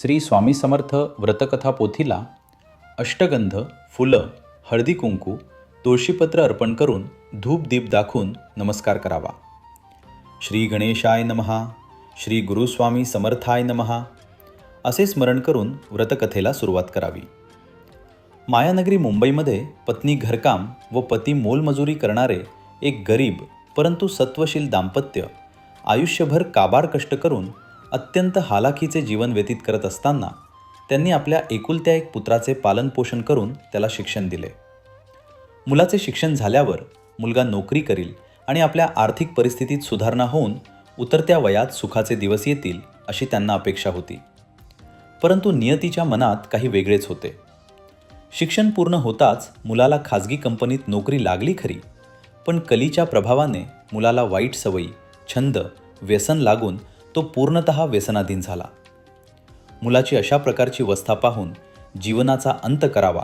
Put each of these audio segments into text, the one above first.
श्री स्वामी समर्थ व्रतकथा पोथीला अष्टगंध, फुलं, हळदी कुंकू, तुळशीपत्र अर्पण करून धूप दीप दाखवून नमस्कार करावा. श्री गणेशाय नमः, श्री गुरुस्वामी समर्थाय नमः असे स्मरण करून व्रतकथेला सुरुवात करावी. मायानगरी मुंबईमध्ये पत्नी घरकाम व पती मोलमजुरी करणारे एक गरीब परंतु सत्वशील दाम्पत्य आयुष्यभर काबाड कष्ट करून अत्यंत हालाखीचे जीवन व्यतीत करत असताना त्यांनी आपल्या एकुलत्या एक पुत्राचे पालनपोषण करून त्याला शिक्षण दिले. मुलाचे शिक्षण झाल्यावर मुलगा नोकरी करील आणि आपल्या आर्थिक परिस्थितीत सुधारणा होऊन उतरत्या वयात सुखाचे दिवस येतील अशी त्यांना अपेक्षा होती. परंतु नियतीच्या मनात काही वेगळेच होते. शिक्षण पूर्ण होताच मुलाला खाजगी कंपनीत नोकरी लागली खरी, पण कलीच्या प्रभावाने मुलाला वाईट सवयी, छंद, व्यसन लागून तो पूर्णतः व्यसनाधीन झाला. मुलाची अशा प्रकारची अवस्था पाहून जीवनाचा अंत करावा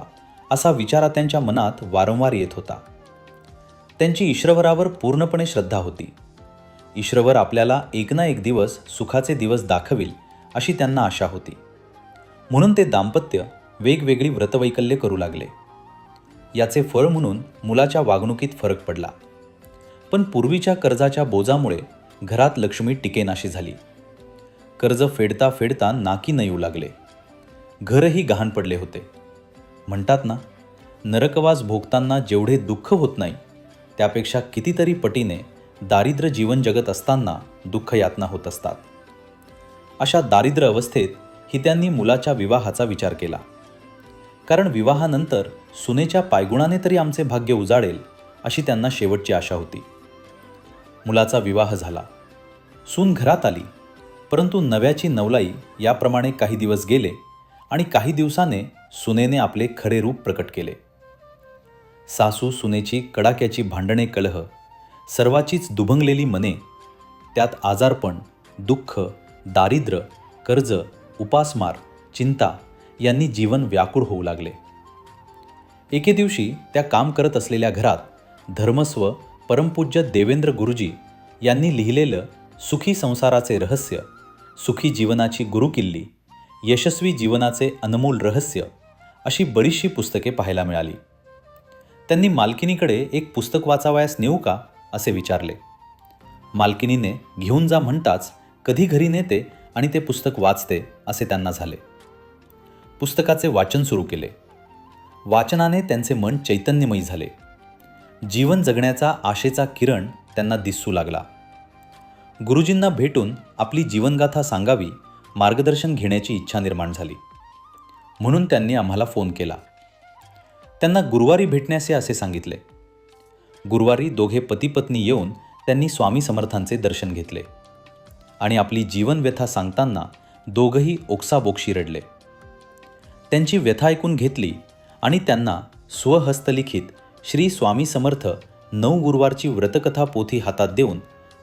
असा विचार त्यांच्या मनात वारंवार येत होता. त्यांची ईश्वरावर पूर्णपणे श्रद्धा होती. ईश्वर आपल्याला एक ना एक दिवस सुखाचे दिवस दाखवेल अशी त्यांना आशा होती. म्हणून ते दाम्पत्य वेगवेगळी व्रतवैकल्ये करू लागले. याचे फळ म्हणून मुलाच्या वागणुकीत फरक पडला. पण पूर्वीच्या कर्जाच्या बोजामुळे घरात लक्ष्मी टिकेनाशी झाली. कर्ज फेडता फेडता नाकी न येऊ लागले. घरही गहाण पडले होते. म्हणतात ना, नरकवास भोगताना जेवढे दुःख होत नाही त्यापेक्षा कितीतरी पटीने दारिद्र्य जीवन जगत असताना दुःख यातना होत असतात. अशा दारिद्र्य अवस्थेत ही त्यांनी मुलाच्या विवाहाचा विचार केला. कारण विवाहानंतर सुनेच्या पायगुणाने तरी आमचे भाग्य उजाडेल अशी त्यांना शेवटची आशा होती. मुलाचा विवाह झाला. सून घरात आली, परंतु नव्याची नवलाई याप्रमाणे काही दिवस गेले आणि काही दिवसाने सुनेने आपले खरे रूप प्रकट केले. सासू सुनेची कडाक्याची भांडणे, कलह, सर्वाचीच दुभंगलेली मने, त्यात आजारपण, दुःख, दारिद्र्य, कर्ज, उपासमार, चिंता यांनी जीवन व्याकुळ होऊ लागले. एके दिवशी त्या काम करत असलेल्या घरात धर्मस्व परमपूज्य देवेंद्र गुरुजी यांनी लिहिलेलं सुखी संसाराचे रहस्य, सुखी जीवनाची गुरुकिल्ली, यशस्वी जीवनाचे अनमोल रहस्य अशी बरीचशी पुस्तके पाहायला मिळाली. त्यांनी मालकिनीकडे एक पुस्तक वाचावयास नेऊ का असे विचारले. मालकिनीने घेऊन जा म्हणताच कधी घरी नेते आणि ते पुस्तक वाचते असे त्यांना झाले. पुस्तकाचे वाचन सुरू केले. वाचनाने त्यांचे मन चैतन्यमयी झाले. जीवन जगण्याचा आशेचा किरण त्यांना दिसू लागला. गुरुजींना भेटून आपली जीवनगाथा सांगावी, मार्गदर्शन घेण्याची इच्छा निर्माण झाली. म्हणून त्यांनी आम्हाला फोन केला. त्यांना गुरुवारी भेटण्याचे असे सांगितले. गुरुवारी दोघे पती-पत्नी येऊन त्यांनी स्वामी समर्थांचे दर्शन घेतले आणि आपली जीवनव्यथा सांगताना दोघंही ओक्साबोक्शी रडले. त्यांची व्यथा ऐकून घेतली आणि त्यांना स्वहस्तलिखित श्री स्वामी समर्थ 9 गुरुवारची व्रतकथा पोथी हातात देऊन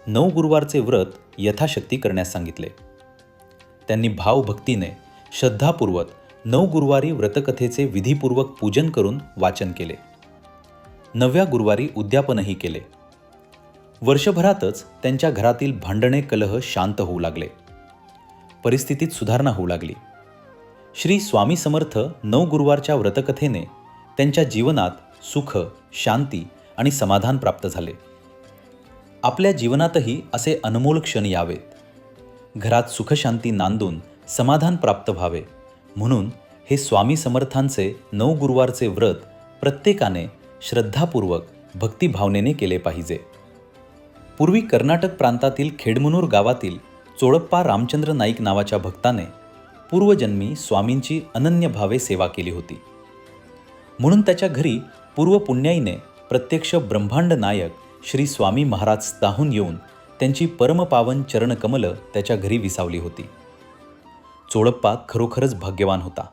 9 गुरुवारचे व्रत यथाशक्ती करण्यास सांगितले. त्यांनी भावभक्तीने, श्रद्धापूर्वक 9 गुरुवारी व्रतकथेचे विधीपूर्वक पूजन करून वाचन केले. 9व्या गुरुवारी उद्यापनही केले. वर्षभरातच त्यांच्या घरातील भांडणे, कलह शांत होऊ लागले. परिस्थितीत सुधारणा होऊ लागली. श्री स्वामी समर्थ 9 गुरुवारच्या व्रतकथेने त्यांच्या जीवनात सुख, शांती आणि समाधान प्राप्त झाले. आपल्या जीवनातही असे अनमोल क्षण यावेत. घरात सुखशांती नांदून समाधान प्राप्त व्हावे म्हणून हे स्वामी समर्थांचे 9 गुरुवारचे व्रत प्रत्येकाने श्रद्धापूर्वक, भक्तिभावनेने केले पाहिजे. पूर्वी कर्नाटक प्रांतातील खेडमनूर गावातील चोळप्पा रामचंद्र नाईक नावाच्या भक्ताने पूर्वजन्मी स्वामींची अनन्य भावे सेवा केली होती. म्हणून त्याच्या घरी पूर्वपुण्याईने प्रत्यक्ष ब्रह्मांड नायक श्री स्वामी महाराज स्थाहून येऊन त्यांची परमपावन चरणकमल त्याच्या घरी विसावली होती. चोळप्पा खरोखरच भाग्यवान होता.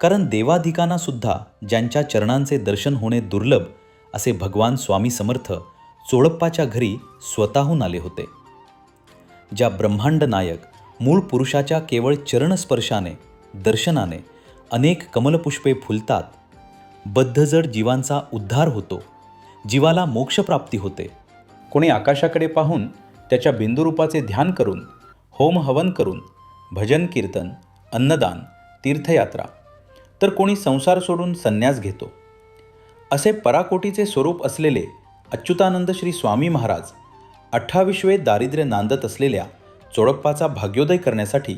कारण देवाधिकांना सुद्धा ज्यांच्या चरणांचे दर्शन होणे दुर्लभ असे भगवान स्वामी समर्थ चोळप्पाच्या घरी स्वतःहून आले होते. ज्या ब्रह्मांड नायक मूळ पुरुषाच्या केवळ चरणस्पर्शाने, दर्शनाने अनेक कमलपुष्पे फुलतात, बद्धजड जीवांचा उद्धार होतो, जीवाला मोक्षप्राप्ती होते. कोणी आकाशाकडे पाहून त्याच्या बिंदुरूपाचे ध्यान करून, होम हवन करून, भजन कीर्तन, अन्नदान, तीर्थयात्रा, तर कोणी संसार सोडून संन्यास घेतो. असे पराकोटीचे स्वरूप असलेले अच्युतानंद श्री स्वामी महाराज 28वे दारिद्र्य नांदत असलेल्या चोडप्पाचा भाग्योदय करण्यासाठी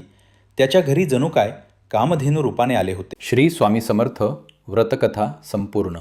त्याच्या घरी जणू काय कामधेनू रूपाने आले होते. श्री स्वामी समर्थ व्रतकथा संपूर्ण.